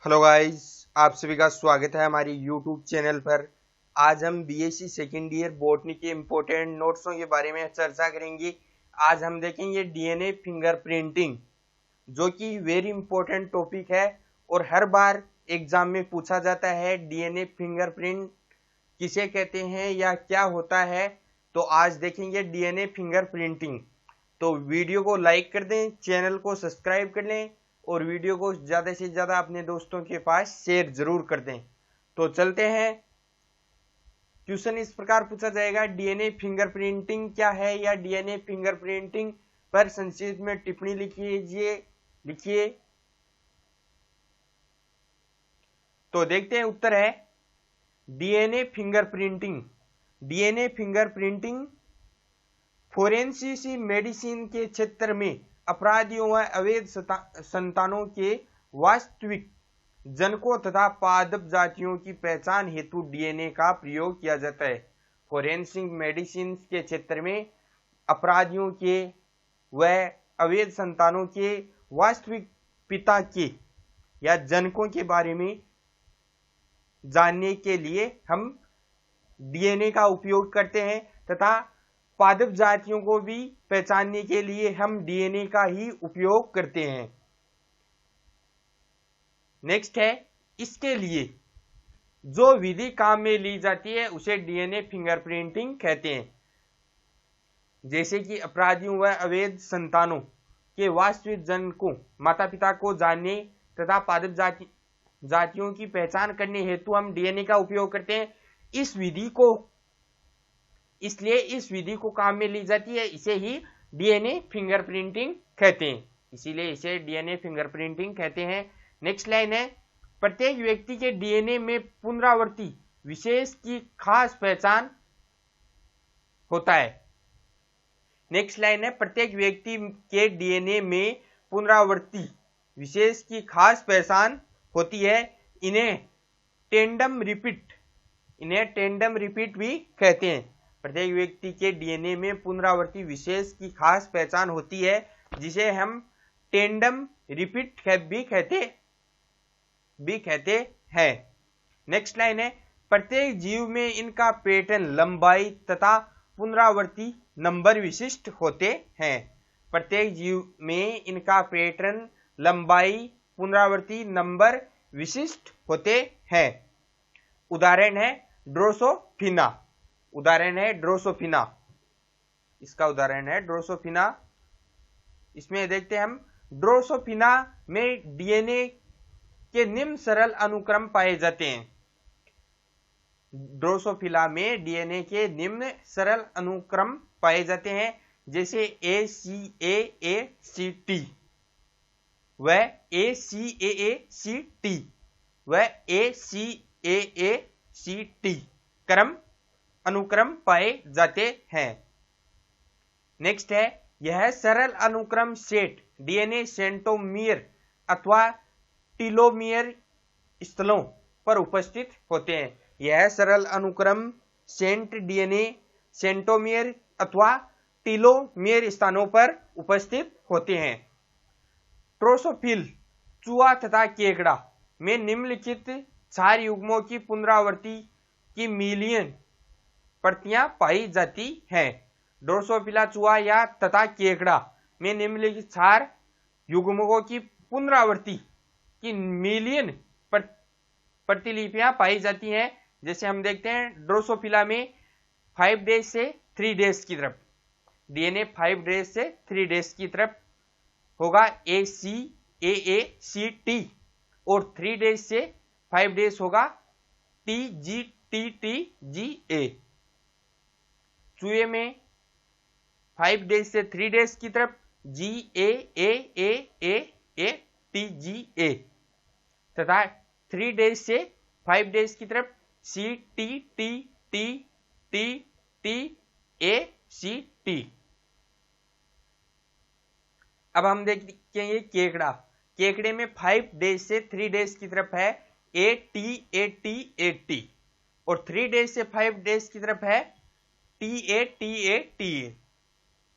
Hello guys, आप सभी का स्वागत है हमारी यूट्यूब चैनल पर। आज हम बीएससी सेकेंड ईयर बॉटनी के इम्पोर्टेंट नोट्सों के बारे में चर्चा करेंगे। आज हम देखेंगे डीएनए फिंगरप्रिंटिंग, जो कि वेरी इंपॉर्टेंट टॉपिक है और हर बार एग्जाम में पूछा जाता है डीएनए फिंगरप्रिंट किसे कहते हैं या क्या होता है। तो आज देखेंगे डीएनए फिंगरप्रिंटिंग। तो वीडियो को लाइक कर दें, चैनल को सब्सक्राइब कर लें और वीडियो को ज़्यादा से ज़्यादा अपने दोस्तों के पास शेयर जरूर कर दें। तो चलते हैं। क्वेश्चन इस प्रकार पूछा जाएगा, डीएनए फिंगरप्रिंटिंग क्या है या डीएनए फिंगरप्रिंटिंग पर संक्षिप्त में टिप्पणी लिखिए। तो देखते हैं, उत्तर है DNA fingerprinting. DNA fingerprinting forensic medicine के क्षेत्र में अपराधियों व अवैध संतानों के वास्तविक जनकों तथा पादप जातियों की पहचान हेतु डीएनए का प्रयोग किया जाता है। फोरेंसिक मेडिसिन के क्षेत्र में अपराधियों के व अवैध संतानों के वास्तविक पिता के या जनकों के बारे में जानने के लिए हम डीएनए का उपयोग करते हैं तथा पादप जातियों को भी पहचानने के लिए हम डीएनए का ही उपयोग करते हैं। नेक्स्ट है, इसके लिए जो विधि काम में ली जाती है उसे डीएनए फिंगरप्रिंटिंग कहते हैं। जैसे कि अपराधियों व अवैध संतानों के वास्तविक जनकों माता पिता को जानने तथा पादप जातियों की पहचान करने हेतु हम डीएनए का उपयोग करते हैं। इसलिए इस विधि को काम में ली जाती है, इसे ही डीएनए फिंगरप्रिंटिंग कहते हैं। इसीलिए इसे डीएनए फिंगरप्रिंटिंग कहते हैं। नेक्स्ट लाइन है, प्रत्येक व्यक्ति के डीएनए में पुनरावृत्ति विशेष की खास पहचान होता है। नेक्स्ट लाइन है, प्रत्येक व्यक्ति के डीएनए में पुनरावृत्ति विशेष की खास पहचान होती है। इन्हें टेंडम रिपीट भी कहते हैं। प्रत्येक व्यक्ति के डीएनए में पुनरावृत्ति विशेष की खास पहचान होती है, जिसे हम टेंडम रिपीट भी कहते हैं। नेक्स्ट लाइन है, प्रत्येक जीव में इनका पैटर्न, लंबाई तथा पुनरावृत्ति नंबर विशिष्ट होते हैं। प्रत्येक जीव में इनका पैटर्न, लंबाई, पुनरावृत्ति नंबर विशिष्ट होते हैं। उदाहरण है ड्रोसोफिना। इसका उदाहरण है ड्रोसोफिना। इसमें देखते हैं हम, ड्रोसोफिना में डीएनए के निम्न सरल अनुक्रम पाए जाते हैं। ड्रोसोफिला में डीएनए के निम्न सरल अनुक्रम पाए जाते हैं, जैसे ACAACT व ACAACT व ACAACT अनुक्रम पाए जाते हैं। नेक्स्ट है, यह सरल अनुक्रम सेट डीएनए सेंट्रोमियर अथवा टीलोमियर स्थलों पर उपस्थित होते हैं। यह सरल अनुक्रम डीएनए सेंट्रोमियर अथवा टीलोमियर स्थानों पर उपस्थित होते हैं। ड्रोसोफिल चूहा तथा केकड़ा में निम्नलिखित क्षार युग्मों की पुनरावृत्ति की मिलियन प्रतियां पाई जाती हैं। ड्रोसोफिला चूहा या तथा केकड़ा में निम्नलिखित क्षार युग्मकों की पुनरावृत्ति की मिलियन प्रतिलिपियां पाई जाती हैं। जैसे हम देखते हैं, ड्रोसोफिला में 5 डेज से 3 डेज की तरफ डीएनए 5 डेज से 3 डेज की तरफ होगा ACAACT और 3 डेज से 5 डेज होगा TGTTGA। चूहे में 5 डेज से 3 डेज की तरफ GAAAATGA तथा 3 डेज से 5 डेज की तरफ CTTTTACT। अब हम देखेंगे केकड़े में 5 डेज से 3 डेज की तरफ है ATATAT और 3 डेज से 5 डेज की तरफ है TATATA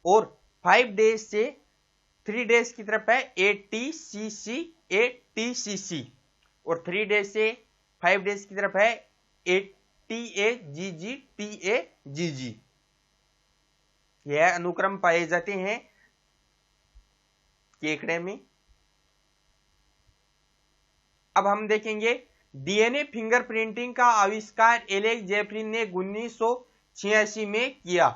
और 5 डेज से 3 डेज की तरफ है ATCC। और 3 डेज से 5 डेज की तरफ है TAGG TAGG। यह अनुक्रम पाए जाते हैं केकड़े में। अब हम देखेंगे डीएनए फिंगरप्रिंटिंग का आविष्कार एलेक्स जेफरी ने 1986 में किया।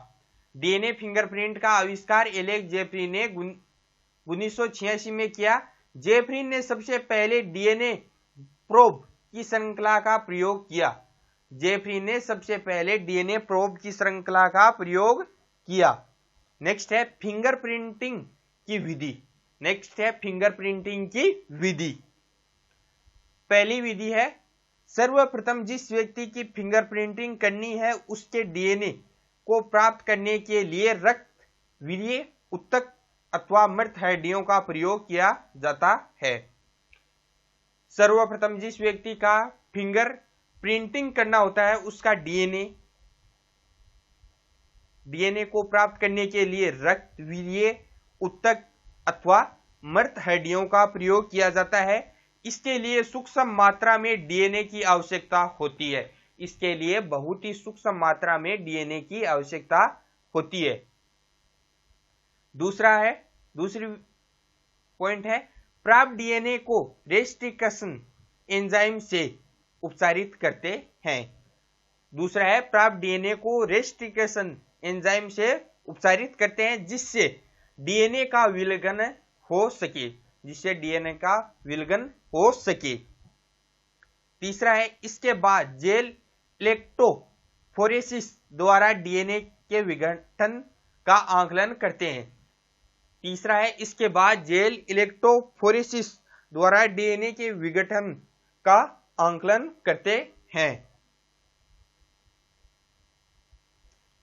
डीएनए फिंगरप्रिंट का आविष्कार एलेक्स जेफरी ने 1986 में किया। जेफरी ने सबसे पहले डीएनए प्रोब की श्रृंखला का प्रयोग किया। जेफरी ने सबसे पहले डीएनए प्रोब की श्रृंखला का प्रयोग किया। नेक्स्ट है फिंगरप्रिंटिंग की विधि। नेक्स्ट है फिंगरप्रिंटिंग की विधि। पहली विधि है सर्वप्रथम जिस व्यक्ति की फिंगरप्रिंटिंग करनी है उसके डीएनए को प्राप्त करने के लिए रक्त, वीर्य, ऊतक अथवा मृत हड्डियों का प्रयोग किया जाता है। सर्वप्रथम जिस व्यक्ति का फिंगर प्रिंटिंग करना होता है उसका डीएनए को प्राप्त करने के लिए रक्त, वीर्य, ऊतक अथवा मृत हड्डियों का प्रयोग किया जाता है। इसके लिए सूक्ष्म मात्रा में डीएनए की आवश्यकता होती है। इसके लिए बहुत ही सूक्ष्म मात्रा में डीएनए की आवश्यकता होती है। दूसरी पॉइंट है प्राप्त डीएनए को रेस्ट्रिक्शन एंजाइम से उपचारित करते हैं। दूसरा है प्राप्त डीएनए को रेस्ट्रिक्शन एंजाइम से उपचारित करते हैं जिससे डीएनए का विलयन हो सके, तीसरा है इसके बाद जेल इलेक्ट्रोफोरेसिस द्वारा डीएनए के विघटन का आकलन करते हैं। तीसरा है इसके बाद जेल इलेक्ट्रोफोरेसिस द्वारा डीएनए के विघटन का आकलन करते हैं।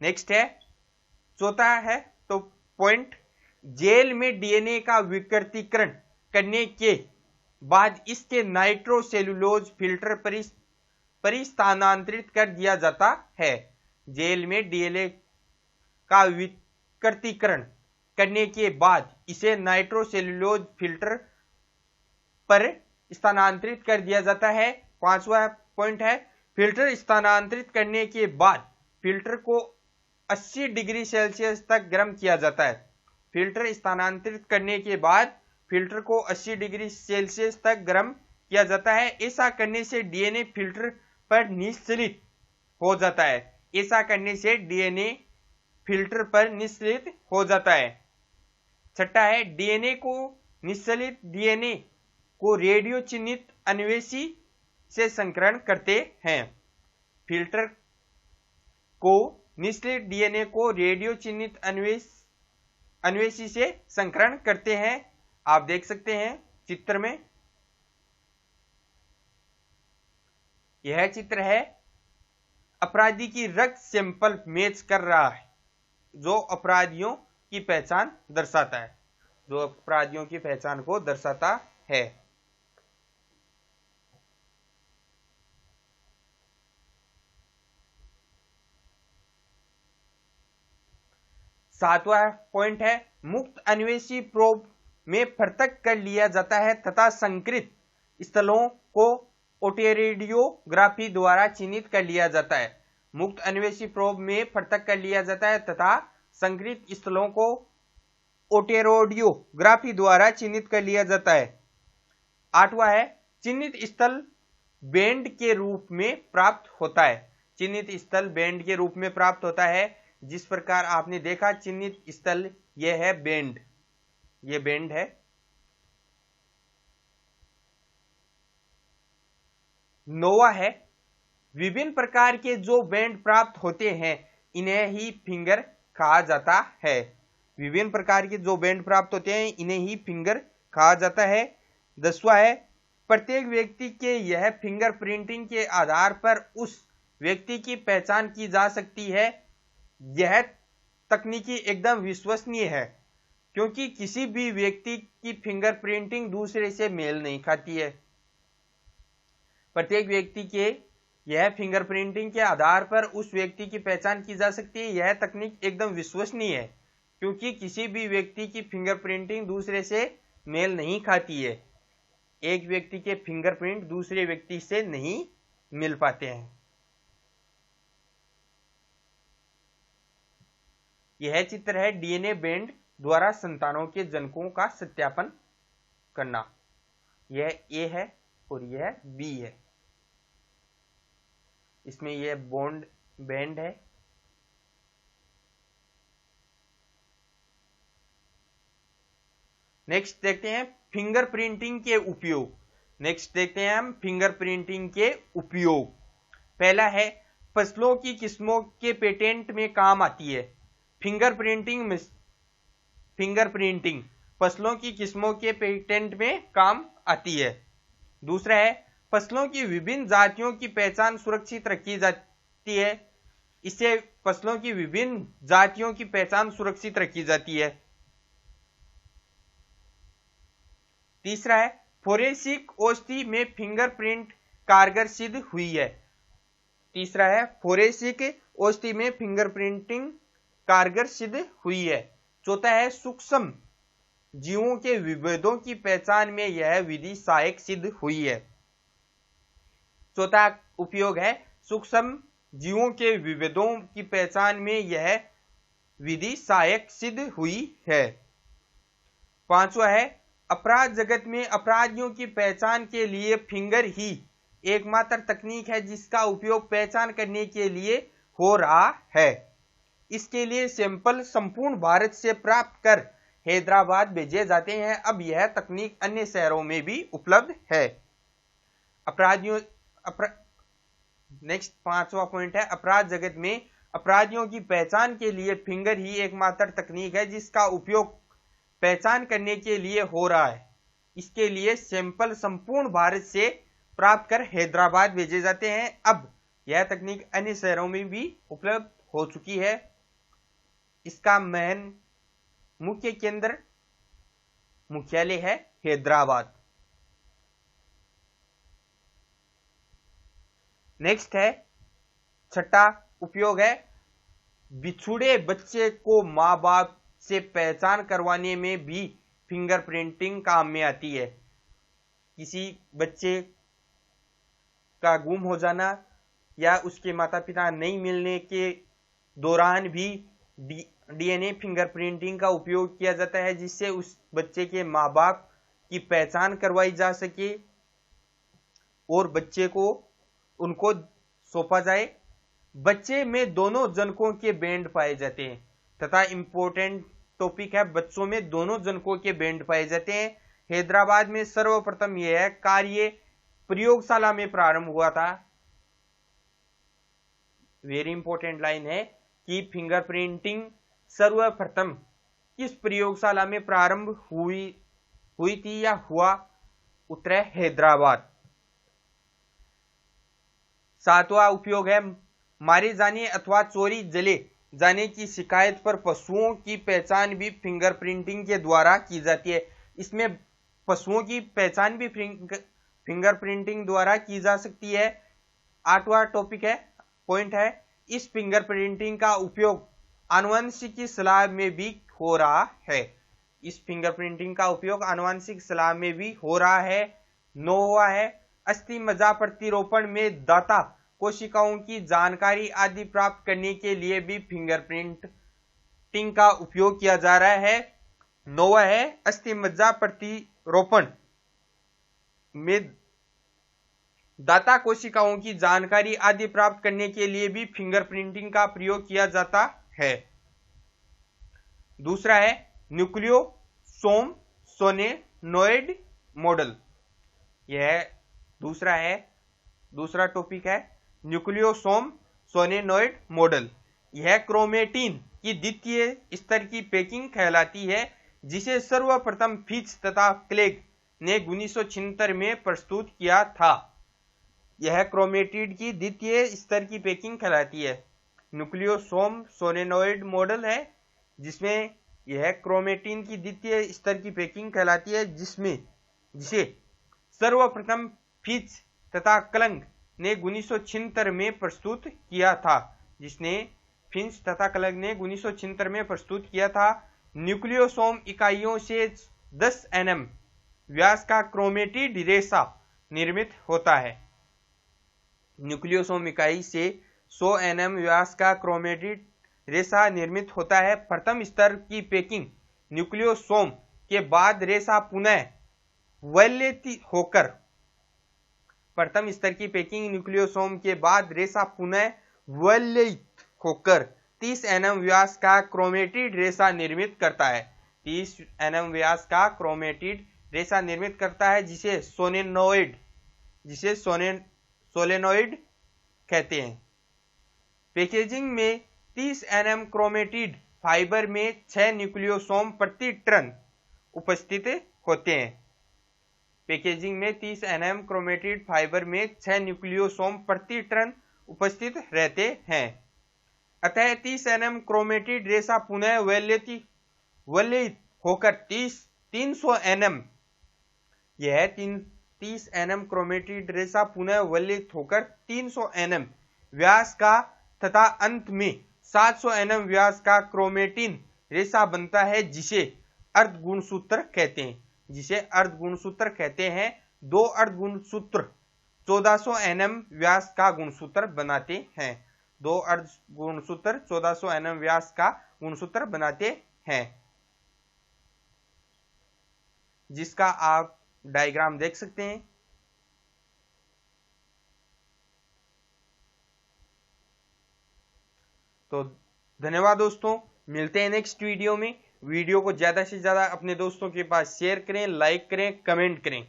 नेक्स्ट है चौथा है तो पॉइंट जेल में डीएनए का विकृतीकरण करने के बाद इसके नाइट्रोसेलुलोज फिल्टर पर स्थानांतरित कर दिया जाता है। जेल में डीएनए का विकृतीकरण करने के बाद इसे नाइट्रोसेलुलोज फिल्टर पर स्थानांतरित कर दिया जाता है। पांचवा पॉइंट है फिल्टर स्थानांतरित करने के बाद फिल्टर को 80 डिग्री सेल्सियस तक गर्म किया जाता है। फिल्टर स्थानांतरित करने के बाद फिल्टर को 80 डिग्री सेल्सियस तक गर्म किया जाता है। ऐसा करने से डीएनए फिल्टर पर निश्चलित हो जाता है। छठा है डीएनए को निश्चलित डीएनए को रेडियो चिन्हित अन्वेषी से संकरण करते हैं। फिल्टर को निश्चलित डीएनए को रेडियो चिन्हित अन्वेषी से संकरण करते हैं। आप देख सकते हैं चित्र में, यह चित्र है अपराधी की रक्त सैंपल मैच कर रहा है जो अपराधियों की पहचान को दर्शाता है। सातवां पॉइंट है मुक्त अन्वेषी प्रोब में पृथक कर लिया जाता है तथा संकृत स्थलों को ओटेरेडियोग्राफी द्वारा चिन्हित कर लिया जाता है। मुक्त अन्वेषी प्रोब में पृथक कर लिया जाता है तथा संकृत स्थलों को ओटेरोडियोग्राफी द्वारा चिन्हित कर लिया जाता है। आठवां है चिन्हित स्थल बैंड के रूप में प्राप्त होता है। चिन्हित स्थल बैंड के रूप में प्राप्त होता है। जिस प्रकार आपने देखा चिन्हित स्थल यह है बैंड, ये बैंड है। नौवां है विभिन्न प्रकार के जो बैंड प्राप्त होते हैं इन्हें ही फिंगर कहा जाता है। विभिन्न प्रकार के जो बैंड प्राप्त होते हैं इन्हें ही फिंगर कहा जाता है। 10वां है प्रत्येक व्यक्ति के यह फिंगर प्रिंटिंग के आधार पर उस व्यक्ति की पहचान की जा सकती है। यह तकनीकी एकदम विश्वसनीय है क्योंकि किसी भी व्यक्ति की फिंगर प्रिंटिंग दूसरे से मेल नहीं खाती है। प्रत्येक व्यक्ति के यह फिंगर प्रिंटिंग के आधार पर उस व्यक्ति की पहचान की जा सकती है। यह तकनीक एकदम विश्वसनीय है क्योंकि किसी भी व्यक्ति की फिंगर प्रिंटिंग दूसरे से मेल नहीं खाती है। एक व्यक्ति के फिंगरप्रिंट दूसरे व्यक्ति से नहीं मिल पाते हैं। यह चित्र है डीएनए बैंड द्वारा संतानों के जनकों का सत्यापन करना। यह ए है और यह बी है। इसमें यह बॉन्ड बैंड है। नेक्स्ट देखते हैं फिंगरप्रिंटिंग के उपयोग। नेक्स्ट देखते हैं हम फिंगरप्रिंटिंग के उपयोग। पहला है फसलों की किस्मों के पेटेंट में काम आती है। फिंगरप्रिंटिंग फसलों की किस्मों के पेटेंट में काम आती है। दूसरा है फसलों की विभिन्न जातियों की पहचान सुरक्षित रखी जाती है। इससे फसलों की विभिन्न जातियों की पहचान सुरक्षित रखी जाती है। तीसरा है फोरेंसिक औषधि में फिंगरप्रिंट कारगर सिद्ध हुई है। तीसरा है फोरेंसिक औषधि में फिंगरप्रिंटिंग कारगर सिद्ध हुई है। चौथा है सूक्ष्म जीवों के विभेदों की पहचान में यह विधि सहायक सिद्ध हुई है। चौथा उपयोग है सूक्ष्म जीवों के विभेदों की पहचान में यह विधि सहायक सिद्ध हुई है। पांचवा है अपराध जगत में अपराधियों की पहचान के लिए फिंगर ही एकमात्र तकनीक है जिसका उपयोग पहचान करने के लिए हो रहा है। इसके लिए सैंपल संपूर्ण भारत से प्राप्त कर हैदराबाद भेजे जाते हैं। अब यह तकनीक अन्य शहरों में भी उपलब्ध है। नेक्स्ट पांचवा पॉइंट है अपराध जगत में अपराधियों की पहचान के लिए फिंगर ही एकमात्र तकनीक है जिसका उपयोग पहचान करने के लिए हो रहा है। इसके लिए सैंपल संपूर्ण भारत से प्राप्त कर हैदराबाद भेजे जाते हैं। अब यह तकनीक अन्य शहरों में भी उपलब्ध हो चुकी है। इसका मुख्य केंद्र मुख्यालय है हैदराबाद। नेक्स्ट है छठा उपयोग है बिछुड़े बच्चे को मां बाप से पहचान करवाने में भी फिंगरप्रिंटिंग काम में आती है। किसी बच्चे का गुम हो जाना या उसके माता पिता नहीं मिलने के दौरान भी डीएनए फिंगरप्रिंटिंग का उपयोग किया जाता है जिससे उस बच्चे के मां बाप की पहचान करवाई जा सके और बच्चे को उनको सौंपा जाए। बच्चे में दोनों जनकों के बैंड पाए जाते हैं तथा इंपॉर्टेंट टॉपिक है बच्चों में दोनों जनकों के बैंड पाए जाते हैं। हैदराबाद में सर्वप्रथम यह कार्य प्रयोगशाला में प्रारंभ हुआ था। वेरी इंपॉर्टेंट लाइन है कि फिंगरप्रिंटिंग सर्वप्रथम किस प्रयोगशाला में प्रारंभ हुई थी या हुआ? उत्तर है हैदराबाद। सातवां उपयोग है मारे जाने अथवा चोरी जले जाने की शिकायत पर पशुओं की पहचान भी फिंगरप्रिंटिंग के द्वारा की जाती है। इसमें पशुओं की पहचान भी फिंगरप्रिंटिंग द्वारा की जा सकती है। आठवां टॉपिक है पॉइंट है इस फिंगरप्रिंटिंग का उपयोग आनुवंशिक की सलाह में भी हो रहा है। इस फिंगरप्रिंटिंग का उपयोग आनुवंशिक सलाह में भी हो रहा है। नौवां है अस्थि मज्जा प्रतिरोपण में दाता कोशिकाओं की जानकारी आदि प्राप्त करने के लिए भी फिंगरप्रिंटिंग का उपयोग किया जा रहा है। नौवां है अस्थि मज्जा प्रतिरोपण में दाता कोशिकाओं की जानकारी आदि प्राप्त करने के लिए भी फिंगरप्रिंटिंग का प्रयोग किया जाता है। दूसरा है न्यूक्लियोसोम सोलेनॉइड मॉडल। यह दूसरा टॉपिक है न्यूक्लियोसोम सोलेनॉइड मॉडल। यह क्रोमेटिन की द्वितीय स्तर की पैकिंग कहलाती है जिसे सर्वप्रथम फिच तथा क्लेग ने 1976 में प्रस्तुत किया था। यह क्रोमेटिन की द्वितीय स्तर की पैकिंग कहलाती है। न्यूक्लियोसोम सोलेनॉइड मॉडल है जिसमें यह क्रोमेटिन की द्वितीय स्तर की पैकिंग कहलाती है जिसे सर्वप्रथम फिच तथा क्लंग ने 1976 में प्रस्तुत किया था। न्यूक्लियोसोम इकाइयों से 10 nm व्यास का क्रोमेटिड रेशा निर्मित होता है। न्यूक्लियोसोम इकाई से 100 nm व्यास का क्रोमेटिड रेशा निर्मित होता है। प्रथम स्तर की पैकिंग न्यूक्लियोसोम के बाद रेशा पुनः वैल्यित होकर प्रथम स्तर की पैकिंग न्यूक्लियोसोम के बाद रेशा पुनः वैल्यित होकर 30 nm व्यास का क्रोमेटिड रेशा निर्मित करता है। 30 nm व्यास का क्रोमेटिड रेशा निर्मित करता है जिसे सोलेनोइड कहते हैं। पैकेजिंग में 30 nm क्रोमेटिड फाइबर में 6 न्यूक्लियोसोम प्रति टन उपस्थित होते हैं। पैकेजिंग में 30 nm क्रोमेटिड फाइबर में 6 न्यूक्लियोसोम प्रति टन उपस्थित रहते हैं। अतः 30 nm क्रोमेटिड रेशा पुनः वैल्यित होकर 300 nm यह 30 nm क्रोमेटिड रेशा पुनः वैल्यित होकर 300 nm व्यास का तथा अंत में 700 nm व्यास का क्रोमेटिन रेशा बनता है जिसे अर्धगुणसूत्र कहते हैं। दो अर्धगुणसूत्र 1400 nm व्यास का गुणसूत्र बनाते हैं। दो अर्धगुणसूत्र 1400 nm व्यास का गुणसूत्र बनाते हैं, जिसका आप डायग्राम देख सकते हैं। तो धन्यवाद दोस्तों, मिलते हैं नेक्स्ट वीडियो में। वीडियो को ज्यादा से ज्यादा अपने दोस्तों के पास शेयर करें, लाइक करें, कमेंट करें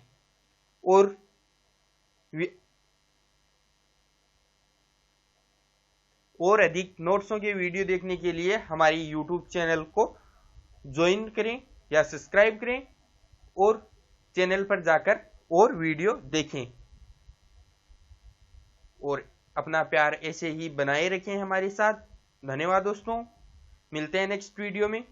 और अधिक नोट्सों के वीडियो देखने के लिए हमारी यूट्यूब चैनल को ज्वाइन करें या सब्सक्राइब करें और चैनल पर जाकर और वीडियो देखें और अपना प्यार ऐसे ही बनाए रखें हमारे साथ। धन्यवाद दोस्तों, मिलते हैं नेक्स्ट वीडियो में।